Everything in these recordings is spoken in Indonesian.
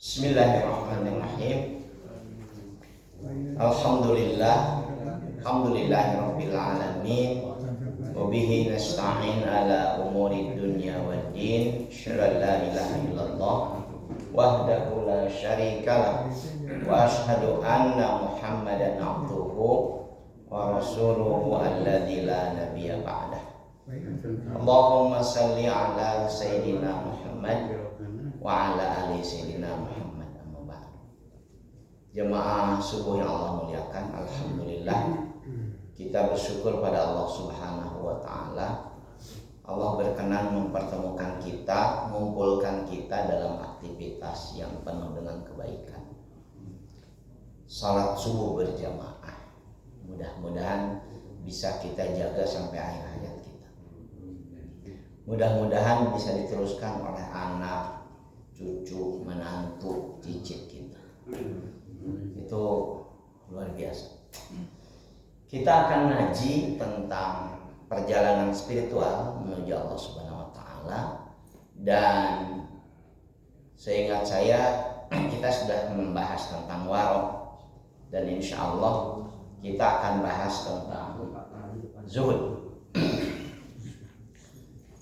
Bismillahirrahmanirrahim. Alhamdulillahirabbil alamin. Wa bihi nasta'in ala umuri dunya waddin. Syada la ilaha illallah wahdahu la syarikalah wa asyhadu anna Muhammadan abduhu wa rasuluhu alladzi la nabiyya ba'dah. Allahumma salli ala sayyidina Muhammad wa ala ali sayyidina Muhammad. Amma ba'd. Jemaah subuh yang Allah muliakan, alhamdulillah kita bersyukur pada Allah Subhanahu wa taala. Allah berkenan mempertemukan kita, mengumpulkan kita dalam aktivitas yang penuh dengan kebaikan. Salat subuh berjamaah. Mudah-mudahan bisa kita jaga sampai akhir hayat kita. Mudah-mudahan bisa diteruskan oleh anak, cucu, menantu, cicit kita. Itu luar biasa. Kita akan ngaji tentang perjalanan spiritual menuju Allah Subhanahu wa taala, dan seingat saya kita sudah membahas tentang warok, dan insya Allah kita akan bahas tentang zuhud.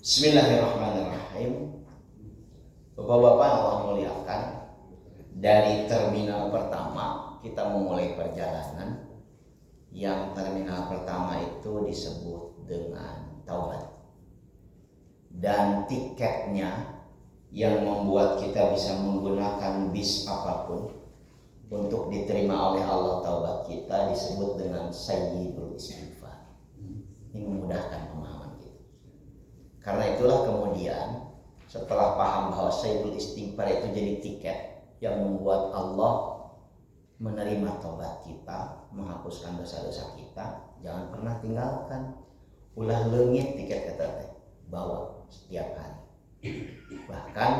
Bismillahirrahmanirrahim. Bapak-bapak yang Allah muliakan, dari terminal pertama kita memulai perjalanan. Yang terminal pertama itu disebut dengan taubat, dan tiketnya yang membuat kita bisa menggunakan bis apapun untuk diterima oleh Allah taubat kita disebut dengan sayyidul istighfar. Ini memudahkan pemahaman kita. Karena itulah kemudian setelah paham bahwa sayyidul istighfar itu jadi tiket yang membuat Allah menerima taubat kita, menghapuskan dosa-dosa kita, jangan pernah tinggalkan. Ulah leungit tiket kata bawa setiap hari. Bahkan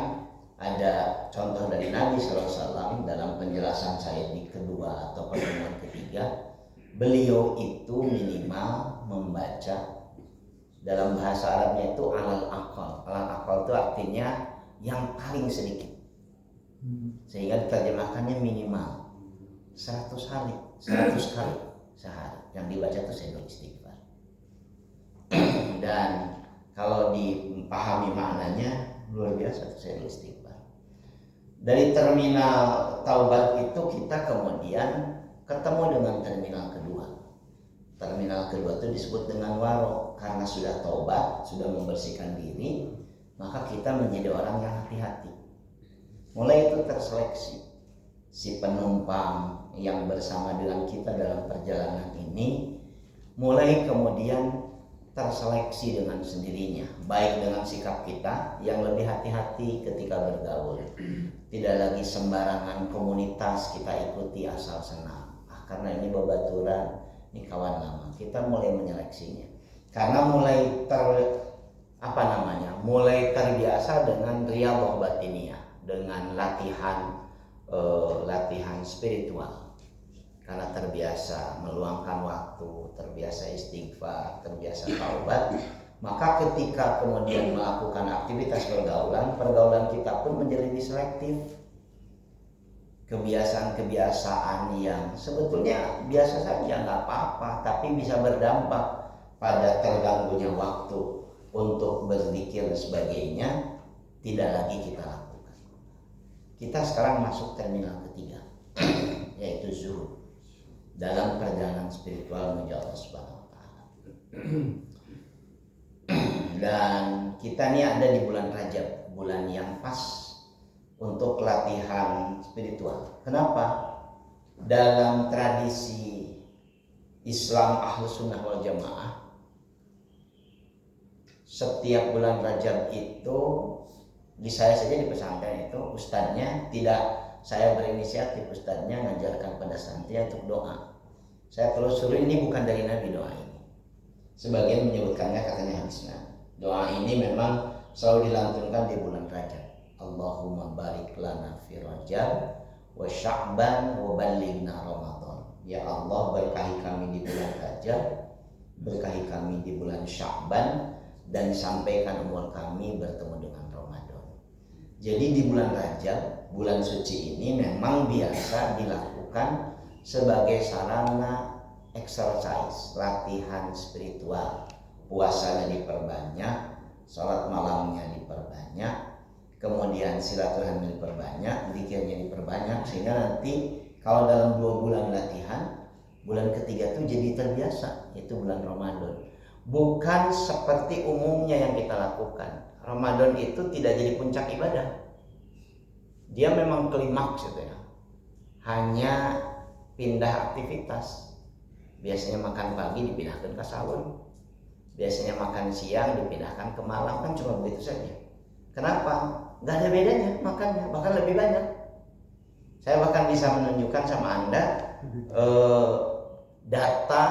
ada contoh dari Nabi SAW dalam penjelasan saya di kedua atau pertemuan ketiga, beliau itu minimal membaca, dalam bahasa Arabnya itu alal aqal. Alal aqal itu artinya yang paling sedikit, sehingga diterjemahkannya minimal 100 kali sehari yang dibaca itu sayyidul istighfar. Dan kalau dipahami maknanya luar biasa itu sayyidul istighfar. Dari terminal taubat itu kita kemudian ketemu dengan terminal kedua. Terminal kedua itu disebut dengan warok, karena sudah taubat, sudah membersihkan diri, maka kita menjadi orang yang hati-hati. Mulai itu terseleksi si penumpang yang bersama dengan kita dalam perjalanan ini, mulai kemudian terseleksi dengan sendirinya, baik dengan sikap kita yang lebih hati-hati ketika bergaul, tidak lagi sembarangan komunitas kita ikuti asal senang, karena ini babaturan, ini kawan lama. Kita mulai menyeleksinya karena mulai mulai terbiasa dengan riyadhah batiniyah, dengan latihan spiritual, karena terbiasa meluangkan waktu, terbiasa istighfar, terbiasa taubat. Maka ketika kemudian melakukan aktivitas pergaulan kita pun menjadi lebih selektif. Kebiasaan-kebiasaan yang sebetulnya biasa saja, nggak apa-apa, tapi bisa berdampak pada terganggunya waktu untuk berzikir dan sebagainya, tidak lagi kita lakukan. Kita sekarang masuk terminal ketiga, yaitu zuhud, dalam perjalanan spiritual menuju Allah Subhanahu wa taala. Dan kita ini ada di bulan Rajab, bulan yang pas untuk latihan spiritual. Kenapa? Dalam tradisi Islam Ahlus Sunnah wal Jamaah, setiap bulan Rajab itu, di saya saja di pesantren itu, ustadznya tidak saya berinisiatif, ustadznya mengajarkan pada santri untuk doa. Saya telusuri, ini bukan dari Nabi doa ini. Sebagian menyebutkannya katanya hadisnya. Doa ini memang selalu dilantunkan di bulan Rajab. Allahumma barik lana fi Rajab wa Sya'ban wa ballighna Ramadan. Ya Allah, berkahi kami di bulan Rajab, berkahi kami di bulan Sya'ban, dan sampaikan umur kami bertemu dengan Ramadan. Jadi di bulan Rajab bulan suci ini memang biasa dilakukan sebagai sarana exercise, latihan spiritual. Puasanya diperbanyak, sholat malamnya diperbanyak, kemudian silaturahmi diperbanyak, zikirnya diperbanyak, sehingga nanti kalau dalam 2 bulan latihan, bulan ketiga itu jadi terbiasa, itu bulan Ramadan. Bukan seperti umumnya yang kita lakukan. Ramadan itu tidak jadi puncak ibadah. Dia memang klimaks gitu ya. Hanya pindah aktivitas. Biasanya makan pagi dipindahkan ke sahur. Biasanya makan siang dipindahkan ke malam, kan cuma begitu saja. Kenapa? Gak ada bedanya makannya, bahkan lebih banyak. Saya bahkan bisa menunjukkan sama Anda data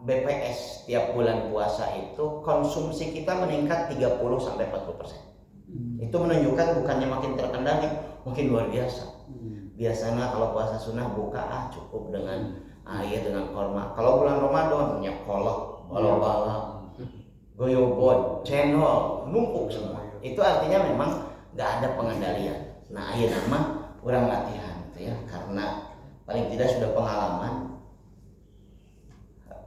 BPS tiap bulan puasa itu konsumsi kita meningkat 30-40%. Itu menunjukkan bukannya makin terkendali, makin luar biasa. Biasanya kalau puasa sunnah buka cukup dengan air dengan korma. Kalau bulan Ramadan punya kolak, bala-bala, goyobon, cendol, numpuk semua. Itu artinya memang nggak ada pengendalian. Nah, akhirnya mah kurang latihan gitu ya, karena paling tidak sudah pengalaman.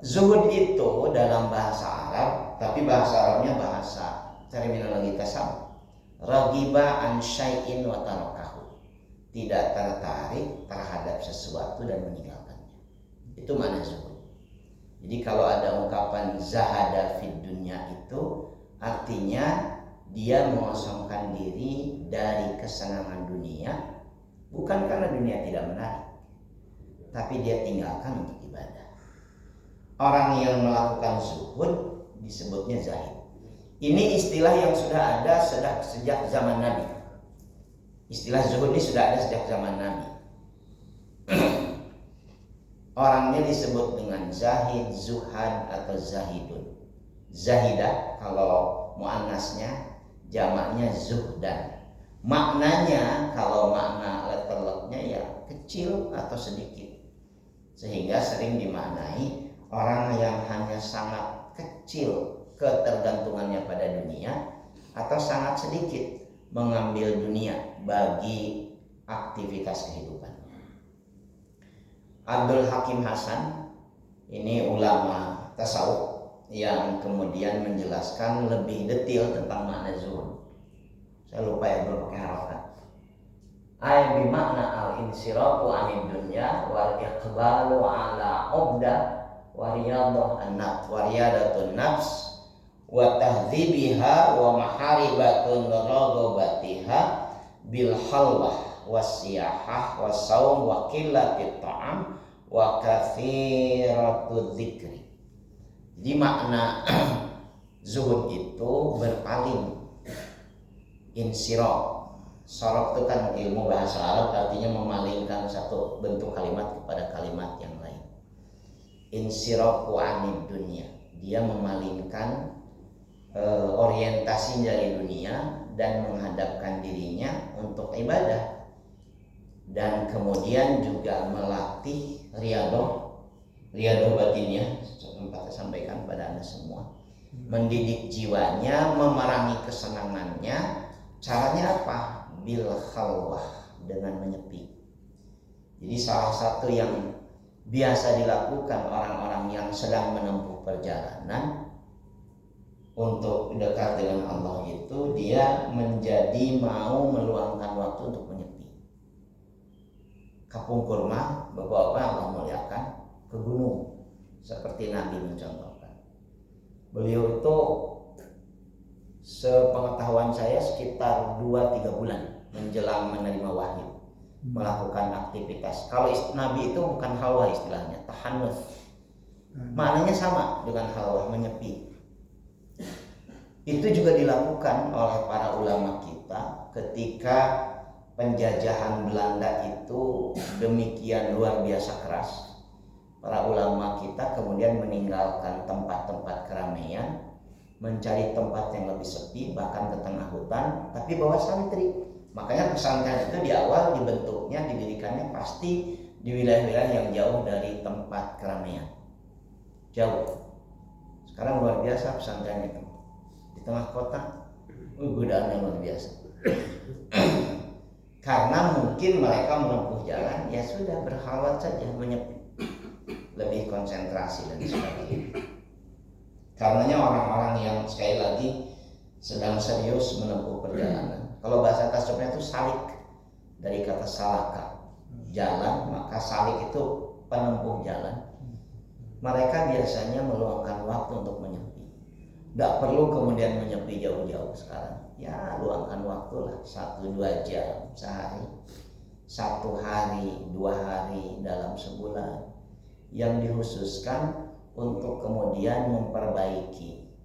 Zuhud itu dalam bahasa Arab, tapi bahasa Arabnya bahasa terminologi tasawuf. Ragiba an syai'in wa tarakahu. Tidak tertarik terhadap sesuatu dan meninggalkannya. Itu makna zuhud. Jadi kalau ada ungkapan zahada fid dunya itu artinya dia mengosongkan diri dari kesenangan dunia, bukan karena dunia tidak menarik, tapi dia tinggalkan untuk ibadah. Orang yang melakukan zuhud disebutnya zahid. Ini istilah yang sudah ada sejak zaman Nabi. Istilah zuhud ini sudah ada sejak zaman Nabi. Orangnya disebut dengan zahid, zuhad, atau zahidun. Zahidah kalau muannasnya, jamaknya zuhdan. Maknanya kalau makna letter-letternya ya kecil atau sedikit. Sehingga sering dimaknai orang yang hanya sangat kecil ketergantungannya pada dunia atau sangat sedikit mengambil dunia bagi aktivitas kehidupan. Abdul Hakim Hasan ini ulama tasawuf yang kemudian menjelaskan lebih detail tentang makna zuhud. Saya lupa ya belum pakai harokat. Ay bimakna al-insirafu anid dunya wal iqbalu ala ubda wa riyadatun nafs wa tahdzibiha wa maharibatun raghabatiha bil halwah wasiyahah wasaum wa qillatit ta'am wa katsiratud dzikri. Jadi makna zuhud itu berpaling, insiraf. Sorok itu kan ilmu bahasa Arab, artinya memalingkan satu bentuk kalimat kepada kalimat yang lain. Insirafu anid dunia, dia memalingkan orientasi dari dunia dan menghadapkan dirinya untuk ibadah. Dan kemudian juga melatih riyadah batinnya, sempat saya sampaikan pada Anda semua. Mendidik jiwanya, memerangi kesenangannya. Caranya apa? Bil khalwah, dengan menyepi. Jadi salah satu yang biasa dilakukan orang-orang yang sedang menempuh perjalanan untuk dekat dengan Allah itu, dia menjadi mau meluangkan waktu untuk menyepi. Kapung kurma, bapak-bapak Allah muliakan, ke gunung seperti Nabi mencontohkan. Beliau itu sepengetahuan saya sekitar 2-3 bulan menjelang menerima wahyu melakukan aktivitas. Kalau Nabi itu bukan halwah istilahnya, tahanus. Maknanya sama dengan halwah, menyepi. Itu juga dilakukan oleh para ulama kita ketika penjajahan Belanda itu demikian luar biasa keras. Para ulama kita kemudian meninggalkan tempat-tempat keramaian, mencari tempat yang lebih sepi, bahkan ke tengah hutan, tapi bawa santri. Makanya pesantren itu di awal dibentuknya, didirikannya pasti di wilayah-wilayah yang jauh dari tempat keramaian. Jauh. Sekarang luar biasa pesantren itu. Di tengah kota, godaan yang luar biasa. Karena mungkin mereka menempuh jalan, ya sudah berhalwat saja, menyepi, lebih konsentrasi dan sebagainya. Karenanya orang-orang yang sekali lagi sedang serius menempuh perjalanan, kalau bahasa kasarnya itu salik, dari kata salaka, jalan, maka salik itu penempuh jalan. Mereka biasanya meluangkan waktu untuk menyepi. Tidak perlu kemudian menyepi jauh-jauh sekarang. Ya luangkan waktu lah 1-2 jam sehari, 1 hari, 2 hari dalam sebulan, yang dikhususkan untuk kemudian memperbaiki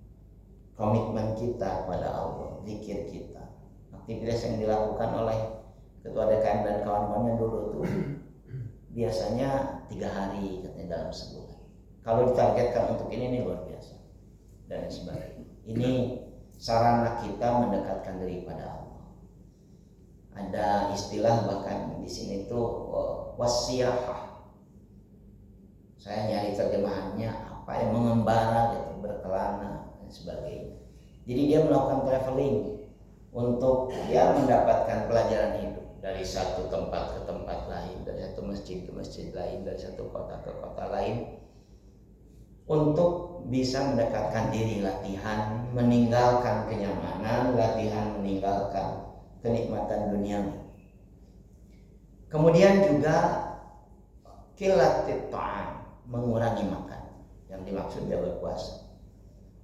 komitmen kita pada Allah, zikir kita. Aktivitas yang dilakukan oleh Ketua DKM dan kawan-kawannya dulu tuh biasanya 3 hari katanya dalam sebulan. Kalau ditargetkan untuk ini luar biasa dan sebagainya. Ini sarana kita mendekatkan diri pada Allah. Ada istilah bahkan di sini tuh wasiyahah. Saya nyari terjemahannya apa yang mengembara gitu, berkelana dan sebagainya. Jadi dia melakukan traveling untuk dia mendapatkan pelajaran hidup dari satu tempat ke tempat lain, dari satu masjid ke masjid lain, dari satu kota ke kota lain, untuk bisa mendekatkan diri, latihan meninggalkan kenyamanan, latihan meninggalkan kenikmatan duniawi. Kemudian juga qillatit ta'am, mengurangi makan. Yang dimaksud dia berpuasa.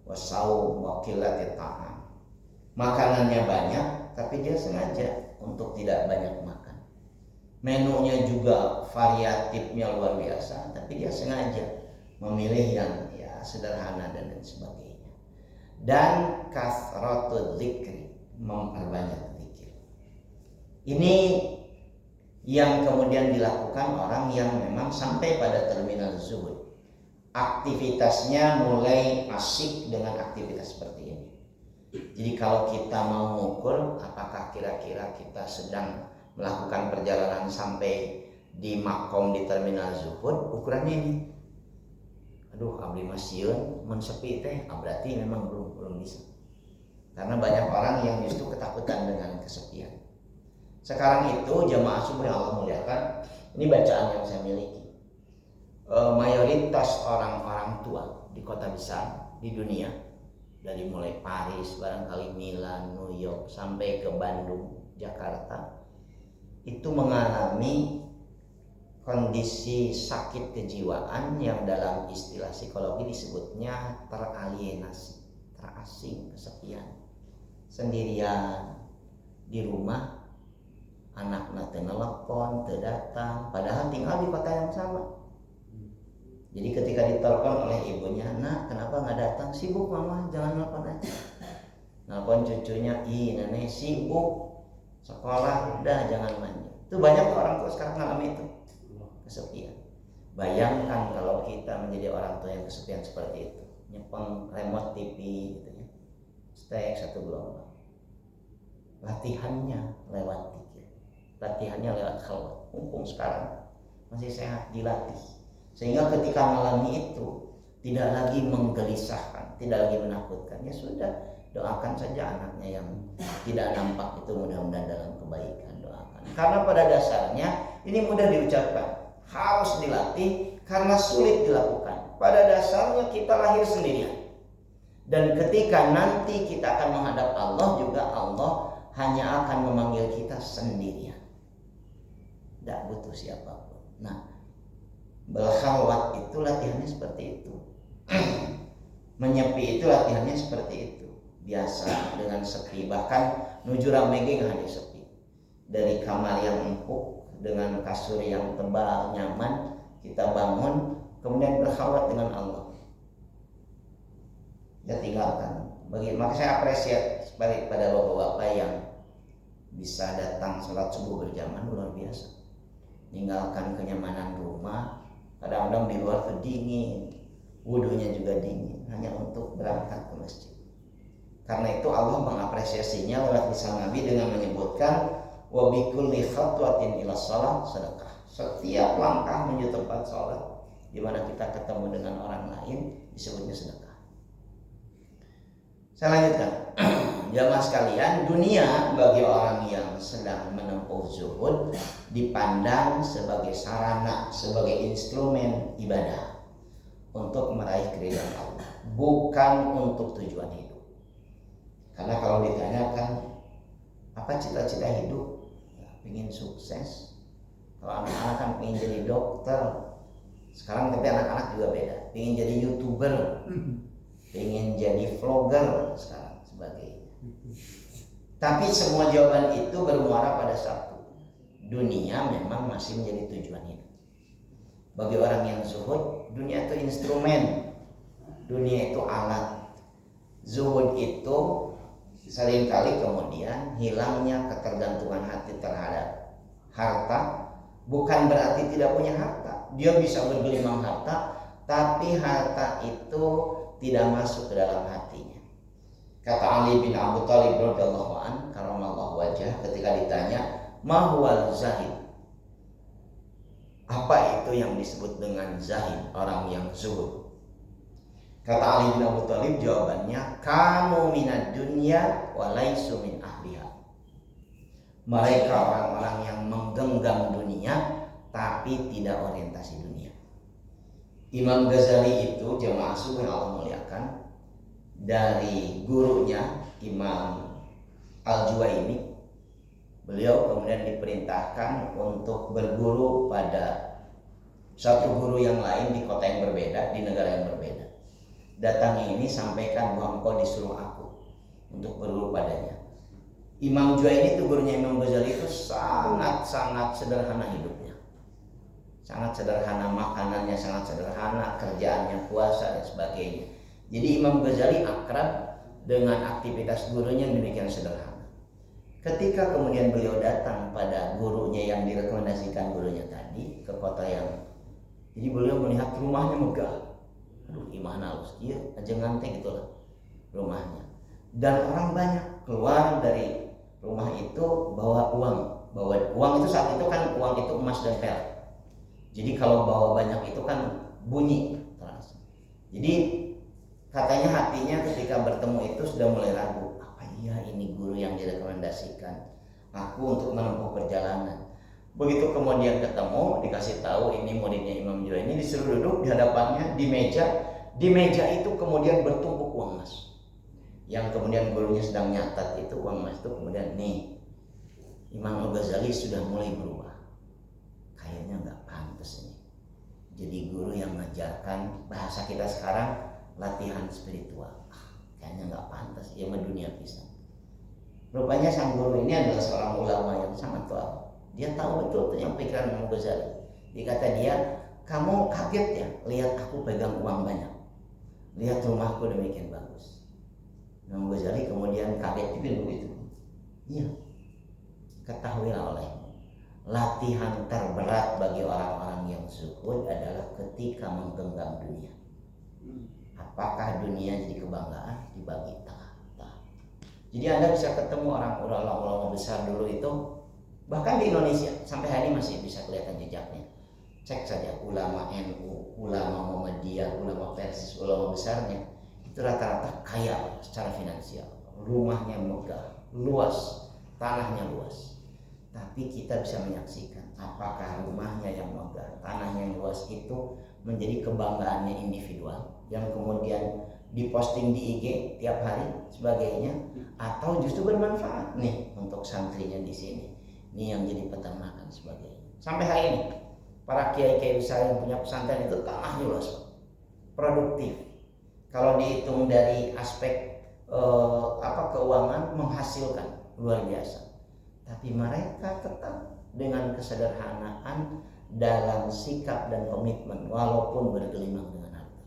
Wasaum wa qillatit ta'am. Makanannya banyak, tapi dia sengaja untuk tidak banyak makan. Menunya juga variatifnya luar biasa, tapi dia sengaja memilih yang ya sederhana dan lain sebagainya. Dan kasratul dzikri, memperbanyak zikir. Ini yang kemudian dilakukan orang yang memang sampai pada terminal zuhud. Aktivitasnya mulai asik dengan aktivitas seperti ini. Jadi kalau kita mau mengukur apakah kira-kira kita sedang melakukan perjalanan sampai di makom di terminal zuhud, ukurannya ini. Aduh, abdi masieun mun sepi teh, berarti memang belum bisa. Karena banyak orang yang justru ketakutan dengan kesepian. Sekarang itu jamaah subuh yang Allah muliakan, ini bacaan yang saya miliki. Mayoritas orang-orang tua di kota besar di dunia, dari mulai Paris, barangkali Milan, New York, sampai ke Bandung, Jakarta, itu mengalami kondisi sakit kejiwaan yang dalam istilah psikologi disebutnya teralienasi, terasing, kesepian, sendirian di rumah, anak teu nelpon, teu datang, padahal tinggal di kota yang sama. Jadi ketika ditelepon oleh ibunya, "Nak, kenapa nggak datang?" "Sibuk mama, jangan nelpon aja." Nelpon cucunya, "Ih, nenek sibuk sekolah, udah jangan manja." Itu banyak orang tua sekarang ngalami itu, kesepian. Bayangkan kalau kita menjadi orang tua yang kesepian seperti itu, nyepeng remote TV gitu ya, stek 1 gelombang. Latihannya lewat zikir, latihannya lewat khalwat. Mumpung sekarang masih sehat, dilatih. Sehingga ketika mengalami itu tidak lagi menggelisahkan, tidak lagi menakutkan. Ya sudah, doakan saja anaknya yang tidak nampak itu mudah-mudahan dalam kebaikan, doakan. Karena pada dasarnya ini mudah diucapkan, harus dilatih karena sulit dilakukan. Pada dasarnya kita lahir sendirian. Dan ketika nanti kita akan menghadap Allah juga, Allah hanya akan memanggil kita sendirian. Tidak butuh siapapun. Nah, berkhalwat itu latihannya seperti itu. Menyepi itu latihannya seperti itu. Biasa dengan sepi, bahkan nuju ramege hanya sepi. Dari kamar yang empuk dengan kasur yang tebal nyaman, kita bangun kemudian berkhalwat dengan Allah. Ya tinggalkan. Maka saya apresiasi pada bapak-bapak yang bisa datang sholat subuh berjamaah, luar biasa. Meninggalkan kenyamanan rumah. Kadang-kadang di luar tuh dingin, wudunya juga dingin, hanya untuk berangkat ke masjid. Karena itu Allah mengapresiasinya lewat lisan Nabi dengan menyebutkan wa bi kulli khatwatin ila shalah sedekah. Setiap langkah menuju tempat sholat di mana kita ketemu dengan orang lain disebutnya sedekah. Saya lanjutkan. jamaah sekalian, dunia bagi orang yang sedang menempuh zuhud dipandang sebagai sarana, sebagai instrumen ibadah untuk meraih keridhaan Allah, bukan untuk tujuan hidup. Karena kalau ditanyakan apa cita-cita hidup, ya, pengen sukses. Kalau anak-anak kan pengen jadi dokter. Sekarang tapi anak-anak juga beda, pengen jadi YouTuber, pengen jadi vlogger sekarang sebagainya. Tapi semua jawaban itu bermuara pada satu, dunia memang masih menjadi tujuan hidup. Bagi orang yang zuhud, dunia itu instrumen, dunia itu alat. Zuhud itu seringkali kemudian hilangnya ketergantungan hati terhadap harta. Bukan berarti tidak punya harta, dia bisa bergelimang harta, tapi harta itu tidak masuk ke dalam hatinya. Kata Ali bin Abi Thalib radhiyallahu an, karamallahu wajah, ketika ditanya, "Ma huwal zahid?" Apa itu yang disebut dengan zahid, orang yang zuhud? Kata Ali bin Abi Thalib, jawabannya, "Kanu minad dunya wa laisu min ahliha." Mereka orang-orang yang menggenggam dunia tapi tidak orientasi dunia. Imam Ghazali itu jemaah subuh yang Allah muliakan, dari gurunya Imam Al-Juwaini, beliau kemudian diperintahkan untuk berguru pada satu guru yang lain di kota yang berbeda, di negara yang berbeda. Datangi ini, sampaikan bahwa engkau disuruh aku untuk berguru padanya. Imam Juwaini itu gurunya Imam Ghazali itu sangat-sangat sederhana hidupnya, sangat sederhana makanannya, sangat sederhana kerjaannya, puasa dan sebagainya. Jadi Imam Ghazali akrab dengan aktivitas gurunya demikian sederhana. Ketika kemudian beliau datang pada gurunya yang direkomendasikan gurunya tadi ke kota yang, jadi beliau melihat rumahnya megah. Aduh, gimana harus dia aja ngante gitulah rumahnya. Dan orang banyak keluar dari rumah itu bawa uang itu saat itu kan uang itu emas dan perak. Jadi kalau bawa banyak itu kan bunyi terasa. Jadi katanya hatinya ketika bertemu itu sudah mulai ragu, apa iya ini guru yang direkomendasikan aku untuk menempuh perjalanan. Begitu kemudian ketemu, dikasih tahu ini muridnya Imam Juwaini, disuruh duduk di hadapannya di meja itu kemudian bertumpuk uang emas. Yang kemudian gurunya sedang nyatat itu uang emas itu, kemudian nih Imam Al-Ghazali sudah mulai berubah, kayaknya nggak pantas ini jadi guru yang mengajarkan, bahasa kita sekarang, latihan spiritual. Kayaknya nggak pantas, ia mendunia pisang. Rupanya sang guru ini adalah seorang ulama yang sangat tua. Dia tahu betul yang pikiran Imam Ghazali. Dikata dia, kamu kaget ya lihat aku pegang uang banyak, lihat rumahku demikian bagus. Imam Ghazali kemudian kaget juga begitu. Iya, ketahuilah olehmu, latihan terberat bagi orang-orang yang zuhud adalah ketika menggenggam dunia. Apakah dunia jadi kebanggaan? Dibagi tengah-tengah. Jadi Anda bisa ketemu orang ulama besar dulu itu, bahkan di Indonesia sampai hari ini masih bisa kelihatan jejaknya. Cek saja ulama NU, ulama Muhammadiyah, ulama Persis, ulama besarnya itu rata-rata kaya secara finansial, rumahnya megah, luas, tanahnya luas. Tapi kita bisa menyaksikan apakah rumahnya yang megah, tanahnya yang luas itu menjadi kebanggaannya individual yang kemudian diposting di IG tiap hari sebagainya, atau justru bermanfaat nih untuk santrinya di sini. Ini yang jadi peternakan sebagainya. Sampai hari ini para kiai-kiai besar yang punya pesantren itu tanahnya luas, produktif. Kalau dihitung dari aspek keuangan menghasilkan luar biasa. Tapi mereka tetap dengan kesederhanaan dalam sikap dan komitmen walaupun bergelimang dengan harta.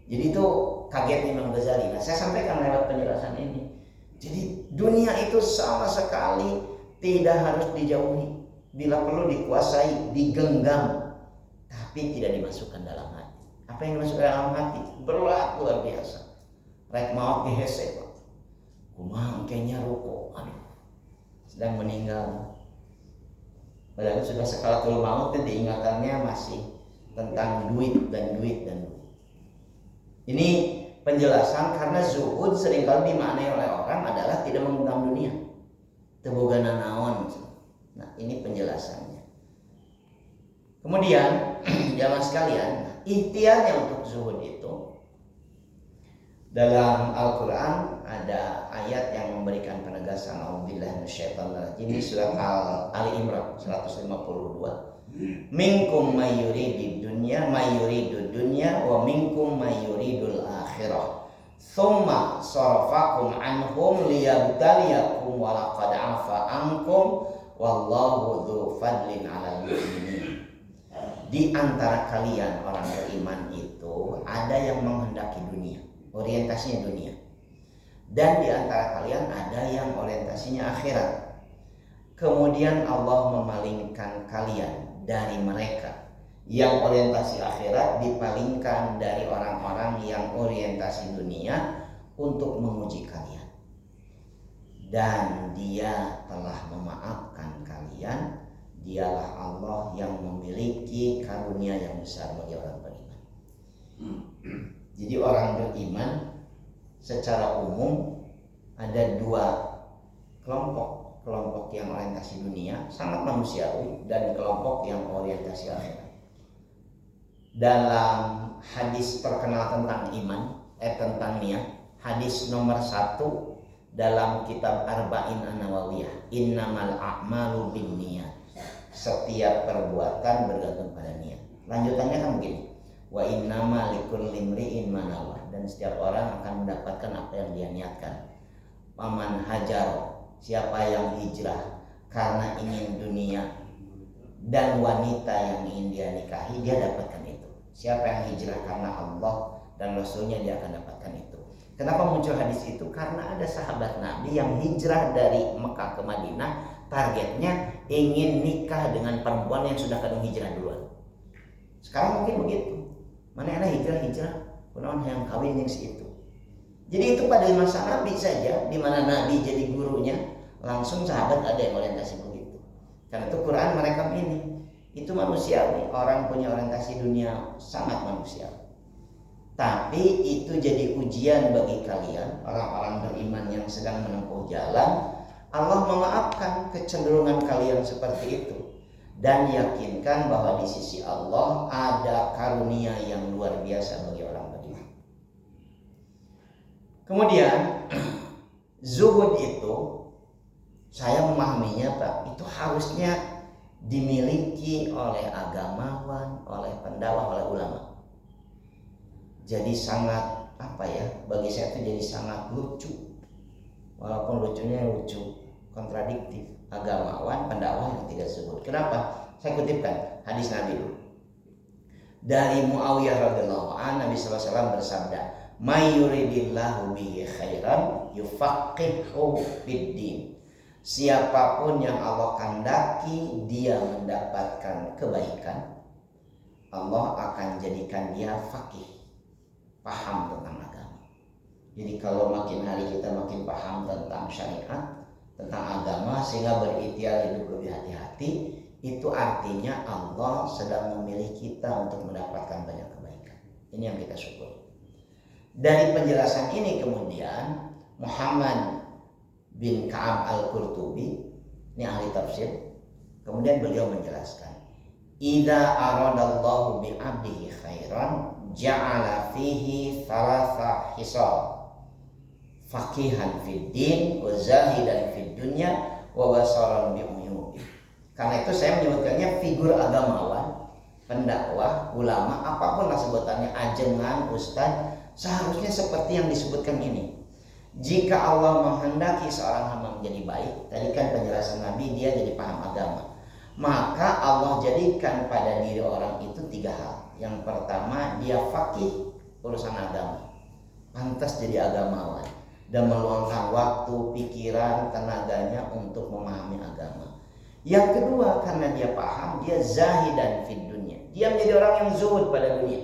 Jadi itu kaget Imam Ghazali. Nah, saya sampaikan lewat penjelasan ini. Jadi dunia itu sama sekali tidak harus dijauhi. Bila perlu dikuasai, digenggam, tapi tidak dimasukkan dalam hati. Apa yang dimasukkan dalam hati? Berat luar biasa. Rek maut dihese, Pak. Kumaha engkenya ruko. Aduh. Sedang meninggal. Padahal sudah sakaratul maut, diingatannya masih tentang duit dan duit dan duit. Ini penjelasan karena zuhud seringkali dimaknai oleh orang adalah tidak menggenggam dunia, tebogana naon. Nah, ini penjelasannya. Kemudian jamaah sekalian, ikhtiarnya untuk zuhud itu dalam Al-Quran ada ayat yang memberikan penegasan. A'udzubillahi minasyaitonir rajim di surat Ali Imran 152. Minkum mayyuridid dunya wa minkum mayyuridul akhirah. Tsumma sarafakum anhum liyabtaliyakum wa laqad afa ankum wallahu dzu fadlin 'alal mu'minin. Di antara kalian orang beriman itu ada yang menghendaki dunia, orientasinya dunia. Dan di antara kalian ada yang orientasinya akhirat. Kemudian Allah memalingkan kalian dari mereka yang orientasi akhirat, dipalingkan dari orang-orang yang orientasi dunia untuk menguji kalian. Dan Dia telah memaafkan kalian. Dialah Allah yang memiliki karunia yang besar bagi orang beriman. Jadi orang beriman secara umum ada dua kelompok yang orientasi dunia sangat manusiawi dan kelompok yang orientasi akhirat. Dalam hadis terkenal tentang iman, tentang niat, hadis nomor 1 dalam kitab Arba'in An-Nawawiyah, innamal a'malu binniyat, setiap perbuatan bergantung pada niat. Lanjutannya kan begini, wa innama likulli imri'in ma nawa, dan setiap orang akan mendapatkan apa yang dia niatkan. Paman hajar, siapa yang hijrah karena ingin dunia dan wanita yang ingin dia nikahi, dia dapatkan itu. Siapa yang hijrah karena Allah dan Rasulnya, dia akan dapatkan itu. Kenapa muncul hadis itu? Karena ada sahabat Nabi yang hijrah dari Mekah ke Madinah, targetnya ingin nikah dengan perempuan yang sudah kadung hijrah duluan. Sekarang mungkin begitu, mana ada hijrah kunaon yang kawin yang itu. Jadi itu pada masa Nabi saja, di mana Nabi jadi gurunya, langsung sahabat ada yang orientasi begitu. Karena itu Quran mereka ini, itu manusiawi. Orang punya orientasi dunia sangat manusiawi. Tapi itu jadi ujian bagi kalian, orang-orang beriman yang sedang menempuh jalan. Allah memaafkan kecenderungan kalian seperti itu, dan yakinkan bahwa di sisi Allah ada karunia yang luar biasa bagi orang beriman. Kemudian zuhud itu, saya memahaminya Pak, itu harusnya dimiliki oleh agamawan, oleh pendakwah, oleh ulama. Jadi sangat bagi saya itu jadi sangat lucu. Walaupun lucunya lucu kontradiktif, agamawan, pendakwah yang tidak zuhud. Kenapa? Saya kutipkan hadis Nabi dulu. Dari Muawiyah radhiyallahu anhu, Nabi sallallahu alaihi wasallam bersabda, "May yuridillahu bihi khairan yufaqihu fid-din." Siapapun yang Allah kehendaki dia mendapatkan kebaikan, Allah akan jadikan dia faqih, paham tentang agama. Jadi kalau makin hari kita makin paham tentang syariat, tentang agama, sehingga berikhtiar hidup lebih hati-hati, itu artinya Allah sedang memilih kita untuk mendapatkan banyak kebaikan. Ini yang kita syukuri. Dari penjelasan ini kemudian Muhammad bin Ka'ab Al-Qurtubi, ini ahli tafsir, kemudian beliau menjelaskan, idza aradallahu bi 'abdihi khairan ja'ala fihi thalatha hisab, faqihan fid din wa zahidan fid dunya wa basaran bi uyubi. Karena itu saya menyebutkannya figur agamawan, pendakwah, ulama, apapun lah sebutannya, ajengan, ustaz, seharusnya seperti yang disebutkan ini. Jika Allah menghendaki seorang hamba menjadi baik, tadi kan penjelasan Nabi, dia jadi paham agama, maka Allah jadikan pada diri orang itu 3 hal. Yang pertama, dia faqih urusan agama, pantas jadi agamawan dan meluangkan waktu, pikiran, tenaganya untuk memahami agama. Yang kedua, karena dia paham, dia zahidan fid dunya, dia menjadi orang yang zuhud pada dunia.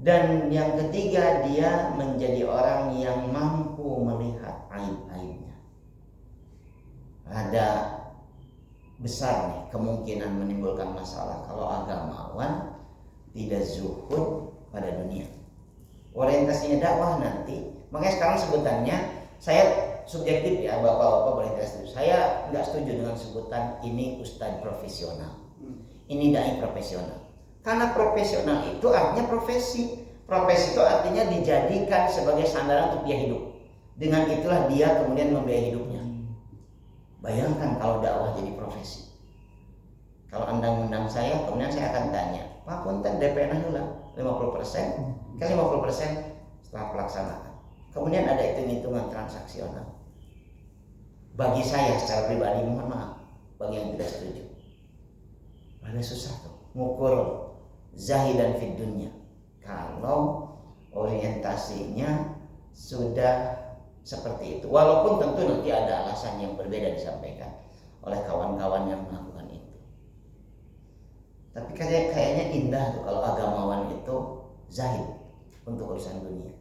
Dan yang ketiga, dia menjadi orang yang mampu melihat aib-aibnya. Ada besar nih kemungkinan menimbulkan masalah kalau agamawan tidak zuhud pada dunia. orientasinya dakwah nanti. Makanya sekarang sebutannya, saya subjektif ya, bapak-bapak berorientasi. Saya nggak setuju dengan sebutan ini ustadz profesional, ini dai profesional. Karena profesional itu artinya profesi. Profesi itu artinya dijadikan sebagai sandaran untuk dia hidup. Dengan itulah dia kemudian membiayai hidupnya. Bayangkan kalau dakwah jadi profesi. Kalau Anda mengundang saya, kemudian saya akan tanya, Pak Punten DP heula 50% ke 50% setelah pelaksanaan. Kemudian ada hitung-hitungan transaksional. Bagi saya secara pribadi, mohon maaf, bagi yang tidak setuju, ada susah tuh ngukur zahidan fid dunya kalau orientasinya sudah seperti itu. Walaupun tentu nanti ada alasan yang berbeda disampaikan oleh kawan-kawan yang melakukan itu. Tapi kayaknya indah tuh kalau agamawan itu zahid untuk urusan dunia.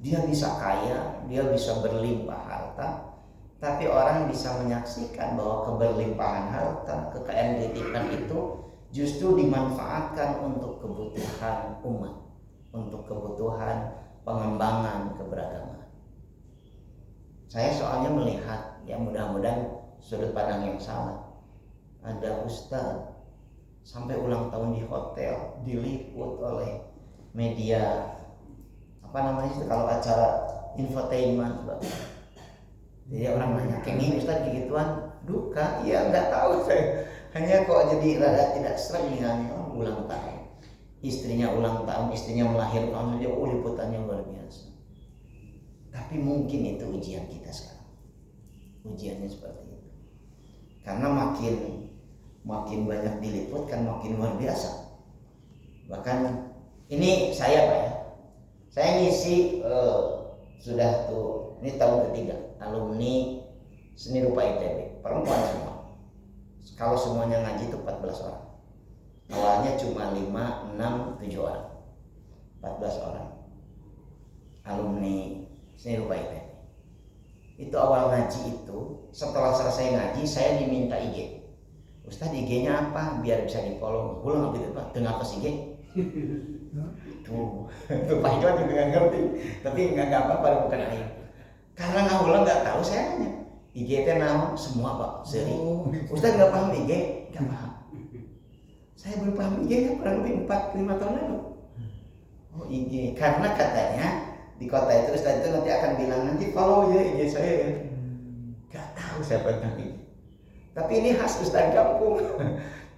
Dia bisa kaya, dia bisa berlimpah harta, tapi orang bisa menyaksikan bahwa keberlimpahan harta, kekayaan titipan itu justru dimanfaatkan untuk kebutuhan umat, untuk kebutuhan pengembangan keberagaman. Saya soalnya melihat, ya mudah-mudahan sudut pandang yang sama. Ada ustadz sampai ulang tahun di hotel, diliput oleh media, apa namanya itu kalau acara infotainment. Jadi orang nanya, kenging ustadz begituan, duka? Ya nggak tahu saya. Hanya kok jadi rada tidak serem nih, ulang tahun. Istrinya ulang tahun, istrinya melahirkan, dia liputannya luar biasa. Tapi mungkin itu ujian kita sekarang. Ujiannya seperti itu. Karena makin banyak diliput kan makin luar biasa. Bahkan ini saya Pak ya. Saya ngisi sudah tuh ini tahun ketiga alumni seni rupa ITB, perempuan semua. Kalau semuanya ngaji itu 14 orang. Awalnya cuma 5, 6, 7 orang. 14 orang. Alumni seni rupa ITB. Itu awal ngaji itu, setelah selesai ngaji saya diminta IG. Ustaz IG-nya apa biar bisa di follow? Ulang gitu Pak, tengah pas IG. Tuh Pak Iwan juga nggak ngerti, tapi nggak apa-apa, bukan aib. Karena nggak ulang nggak tahu saya nanya. IG itu nama semua Pak, seri. Ustaz nggak paham IG, nggak paham. Saya belum paham IG ya kurang lebih 4-5 tahun lalu. Oh IG, karena katanya di kota itu Ustaz itu nanti akan bilang nanti follow ya IG saya ya. Nggak tahu saya tentang IG. Tapi ini khas Ustaz kampung.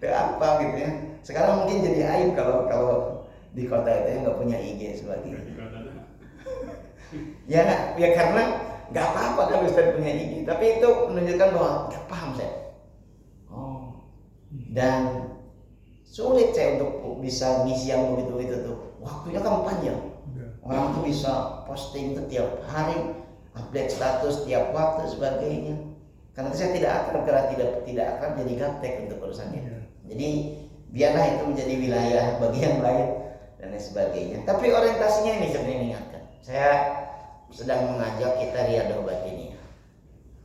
Apa gitu ya. Sekarang mungkin jadi aib kalau di kota itu nggak punya IG seperti itu. Ya karena nggak apa-apa kalau Ustaz punya IG, tapi itu menunjukkan bahwa nggak paham saya. Oh. Dan sulit saya untuk bisa ngisi yang begitu tuh. Waktunya kan panjang. Orang tuh bisa posting tuh tiap hari, update status tiap waktu sebagainya. Karena saya tidak akrab, karena tidak akrab jadi gaptek untuk urusannya. Jadi biarlah itu menjadi wilayah bagi yang lain dan lain sebagainya. Tapi orientasinya ini sebenarnya mengingatkan. Saya sedang mengajak kita riyadhah batiniyah.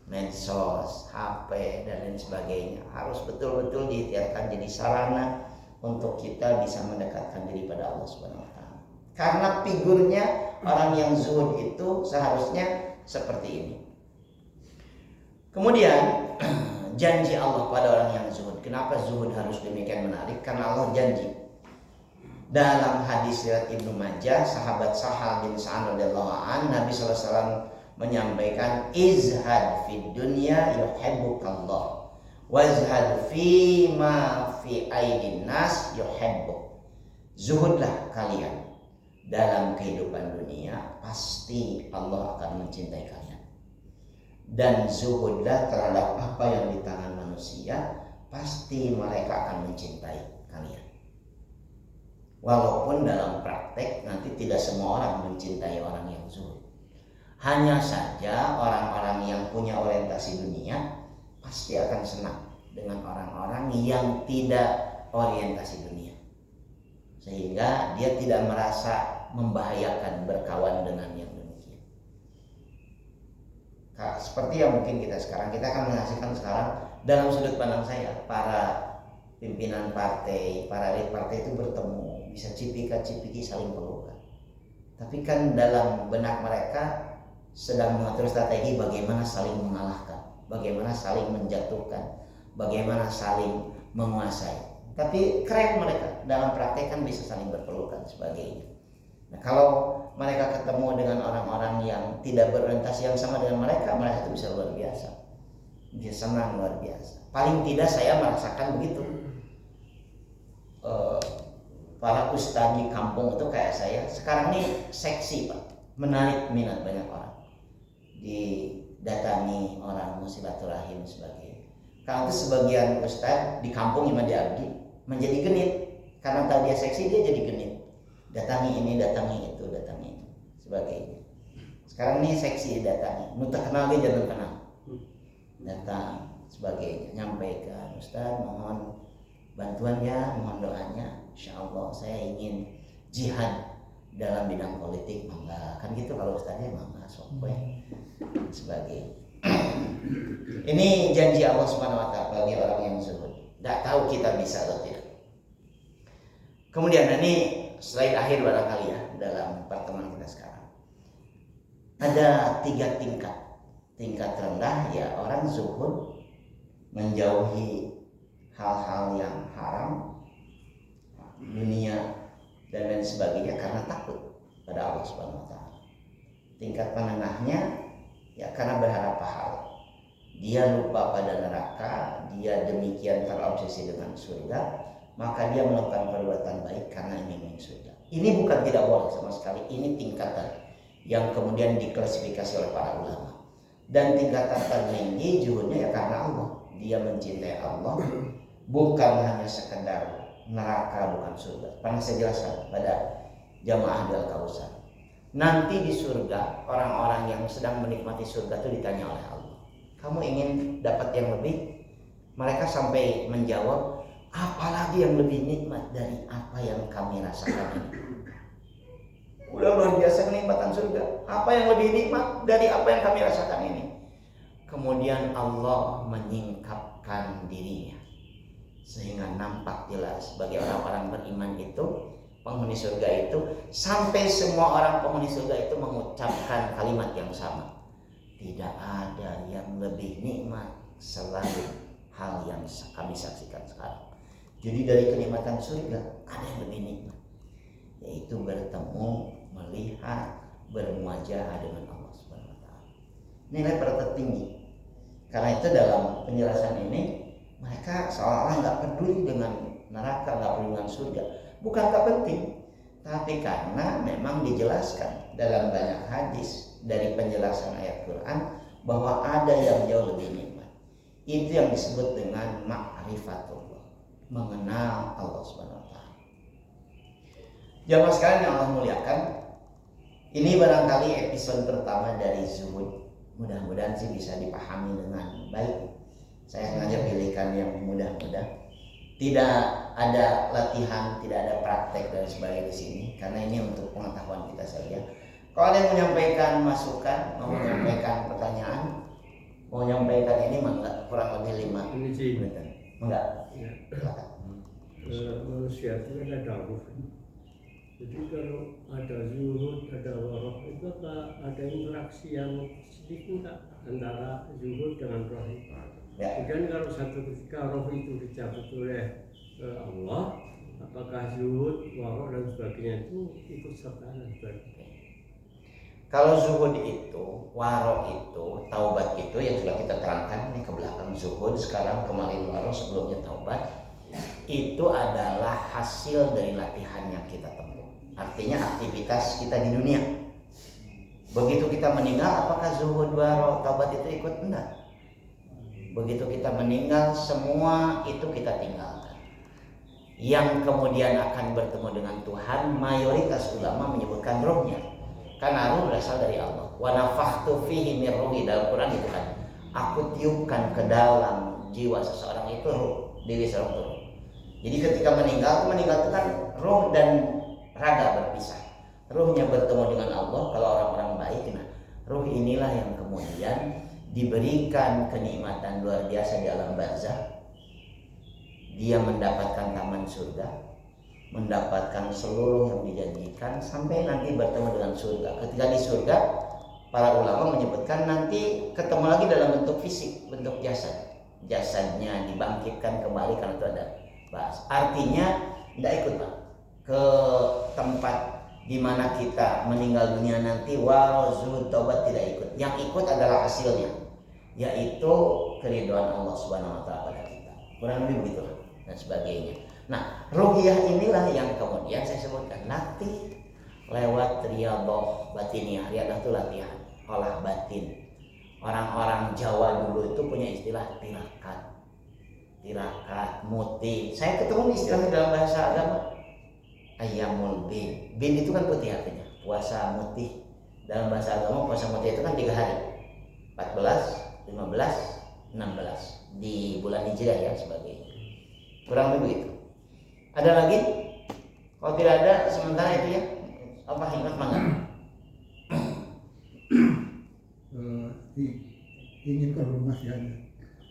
Medsos, HP dan lain sebagainya harus betul-betul diikhtiarkan jadi sarana untuk kita bisa mendekatkan diri pada Allah Subhanahu wa taala. Karena figurnya orang yang zuhud itu seharusnya seperti ini. Kemudian janji Allah pada orang yang zuhud. Kenapa zuhud harus demikian menarik? Karena Allah janji. Dalam hadis riwayat Ibnu Majah, sahabat Sahal bin Sa'ad radhiyallahu anhu, Nabi sallallahu alaihi wasallam menyampaikan, izhad fid dunya yuhibbukallah, wazhad fi ma fi aidin nas yuhibbuk. Zuhudlah kalian dalam kehidupan dunia, pasti Allah akan mencintai kalian. Dan zuhudlah terhadap apa yang di tangan manusia, pasti mereka akan mencintai kalian. Walaupun dalam praktek nanti tidak semua orang mencintai orang yang zuhud. Hanya saja orang-orang yang punya orientasi dunia pasti akan senang dengan orang-orang yang tidak orientasi dunia. Sehingga dia tidak merasa membahayakan berkawan dengan yang demikian. Seperti yang mungkin kita akan menyaksikan sekarang dalam sudut pandang saya, para pimpinan partai, para elit partai itu bertemu, bisa cipika-cipiki saling pelukan. Tapi kan dalam benak mereka sedang mengatur strategi bagaimana saling mengalahkan, bagaimana saling menjatuhkan, bagaimana saling menguasai. Tapi keren mereka dalam praktek kan bisa saling berpelukan sebagainya. Nah, kalau mereka ketemu dengan orang-orang yang tidak berorientasi yang sama dengan mereka, mereka itu bisa luar biasa, bisa senang luar biasa. Paling tidak saya merasakan begitu. Para ustadz di kampung itu kayak saya sekarang ini seksi Pak, menarik minat banyak orang, didatangi orang, silaturahim sebagainya. Kalau itu sebagian ustadz di kampung Imam Abdi menjadi genit karena tahu dia seksi, dia jadi genit, datangi ini, datangi itu, datangi itu sebagainya. Sekarang ini seksi datangi, nu kenal dia jangan kenal, datang sebagainya, nyampaikan, Ustadz mohon bantuannya, mohon doanya, insya Allah saya ingin jihad dalam bidang politik, mangga kan gitu. Kalau Ustadznya mangga sokwe sebagainya. Ini janji Allah Subhanahu wa Ta'ala bagi orang yang zuhud. Tidak tahu kita bisa atau tidak. Kemudian ini slide akhir barangkali ya dalam pertemuan kita sekarang. Ada 3 tingkat. Tingkat rendah ya orang zuhud, menjauhi hal-hal yang haram, dunia dan lain sebagainya karena takut pada Allah Subhanahu wa Ta'ala. Tingkat menengahnya ya karena berharap pahala. Dia lupa pada neraka, dia demikian terobsesi dengan surga, maka dia melakukan perbuatan baik karena ingin surga. Ini bukan tidak boleh sama sekali, ini tingkatan yang kemudian diklasifikasi oleh para ulama. Dan tingkatan tertinggi zuhudnya ya karena Allah. Dia mencintai Allah, bukan hanya sekedar neraka bukan surga. Pernah saya jelaskan pada jamaah Al-Kautsar. Nanti di surga orang-orang yang sedang menikmati surga itu ditanya oleh Allah, kamu ingin dapat yang lebih? Mereka sampai menjawab, apalagi yang lebih nikmat dari apa yang kami rasakan ini. Udah luar biasa kenikmatan surga. Apa yang lebih nikmat dari apa yang kami rasakan ini? Kemudian Allah menyingkapkan dirinya sehingga nampak jelas bagi orang-orang beriman itu, penghuni surga itu, sampai semua orang penghuni surga itu mengucapkan kalimat yang sama. Tidak ada yang lebih nikmat selain hal yang kami saksikan sekarang. Jadi dari kenikmatan surga ada yang lebih nikmat, yaitu bertemu, melihat, bermuajahah dengan Allah Subhanahu wa Ta'ala. Nilai tertinggi. Karena itu dalam penjelasan ini mereka seolah-olah nggak peduli dengan neraka, nggak peduli dengan surga. Bukan nggak penting, tapi karena memang dijelaskan dalam banyak hadis dari penjelasan ayat Quran bahwa ada yang jauh lebih nikmat. Itu yang disebut dengan ma'rifatullah, mengenal Allah Subhanahu wa Ta'ala. Jamaah sekalian yang Allah muliakan, ini barangkali episode pertama dari zuhud. Mudah-mudahan sih bisa dipahami dengan baik. Saya sengaja pilihkan yang mudah-mudah. Tidak ada latihan, tidak ada praktek dan sebagainya di sini, karena ini untuk pengetahuan kita saja. Kalau ada yang menyampaikan masukan, mau menyampaikan pertanyaan, mau menyampaikan ini enggak, kurang lebih 5 menit. Enggak. Ya. Manusia itu kan ada ruh. Jadi kalau ada zuhud, ada waroh, itu ada interaksi yang sedikit antara zuhud dengan roh itu. Ya. Kemudian kalau satu ketika roh itu dicabut oleh Allah, apakah zuhud, waroh dan sebagainya itu ikut serta dan sebagainya. Kalau zuhud itu, waro itu, taubat itu yang sudah kita terangkan ini ke belakang. Zuhud sekarang kembali waro, sebelumnya taubat. Itu adalah hasil dari latihan yang kita tempuh. Artinya aktivitas kita di dunia. Begitu kita meninggal, apakah zuhud, waro, taubat itu ikut? Enggak. Begitu kita meninggal, semua itu kita tinggalkan. Yang kemudian akan bertemu dengan Tuhan, mayoritas ulama menyebutkan rohnya. Karena ruh berasal dari Allah. Wa nafakhtu fihi min ruhi, dalam Quran itu kan, aku tiupkan ke dalam jiwa seseorang itu ruh, diri seorang itu ruh. Jadi ketika meninggal itu kan ruh dan raga berpisah. Ruhnya bertemu dengan Allah kalau orang-orang baik. Nah, ruh inilah yang kemudian diberikan kenikmatan luar biasa di alam barzakh. Dia mendapatkan taman surga. mendapatkan seluruh yang dijanjikan sampai nanti bertemu dengan surga. Ketika di surga, para ulama menyebutkan nanti ketemu lagi dalam bentuk fisik, bentuk jasad. Jasadnya dibangkitkan kembali karena itu ada bahas. Artinya tidak ikut Pak ke tempat di mana kita meninggal dunia nanti, warozul taubat tidak ikut. Yang ikut adalah hasilnya, yaitu keridhaan Allah Subhanahu wa taala pada kita. Kurang lebih begitu dan sebagainya. Nah, ruhiyah inilah yang kemudian saya sebutkan latih lewat riyadhah batiniyah. Riyadhah itu latihan olah batin. Orang-orang Jawa dulu itu punya istilah tirakat, muti. Saya ketemu istilah dalam bahasa agama ayyamul bin. Bin itu kan putih artinya. Puasa mutih. Dalam bahasa agama puasa mutih itu kan 3 hari. 14, 15, 16 di bulan Hijriah ya sebagainya. Kurang lebih begitu. Ada lagi? Kalau tidak ada sementara itu ya. Apa hikmat mangga? Ingin konfirmasi aja.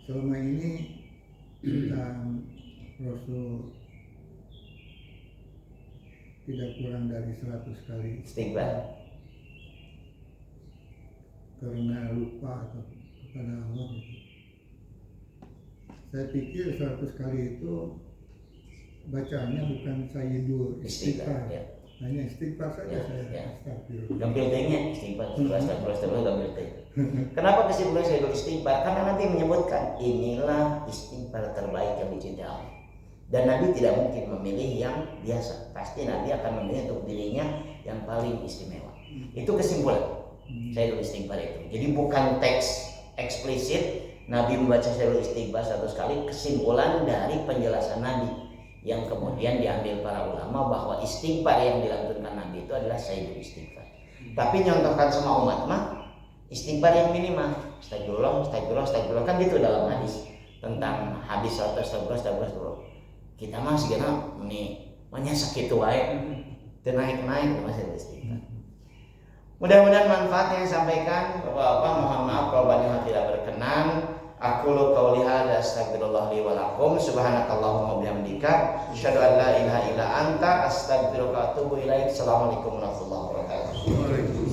Selama ini tentang Rasul tidak kurang dari 100 kali Istighfar. karena lupa atau kepada Allah. Saya pikir 100 kali itu bacaannya bukan sayyidul Istighfar istighfar, ya. hanya istighfar saja. Ya. Astagfirullah. Gambil tehnya istighfar, astagfirullah gambil teh. Kenapa kesimpulan saya istighfar? Karena nanti menyebutkan inilah istighfar terbaik yang dicintai Allah. Dan Nabi tidak mungkin memilih yang biasa. Pasti Nabi akan memilih untuk dirinya yang paling istimewa. Itu kesimpulan saya istighfar itu. Jadi bukan teks eksplisit Nabi membaca Sayyidul Istighfar 100 kali, kesimpulan dari penjelasan Nabi yang kemudian diambil para ulama bahwa istighfar yang dilantunkan Nabi itu adalah Sayyidul Istighfar. Tapi nyontohkan sama umat mah istighfar yang minimal, astagfirullah kan gitu dalam hadis tentang habis salat astagfirullah. Kita mah sigana nih manya sakitu wae teu naik-naik masih istighfar. Mudah-mudahan manfaat yang disampaikan. Bapak-bapak mohon maaf kalau banyak tidak berkenan. Aku lu qauli hadza astagfirullah li wa lakum subhanakallahumma wa bihamdika asyhadu an la ilaha illa anta astaghfiruka wa atubu ilaik. Assalamualaikum warahmatullahi wabarakatuh.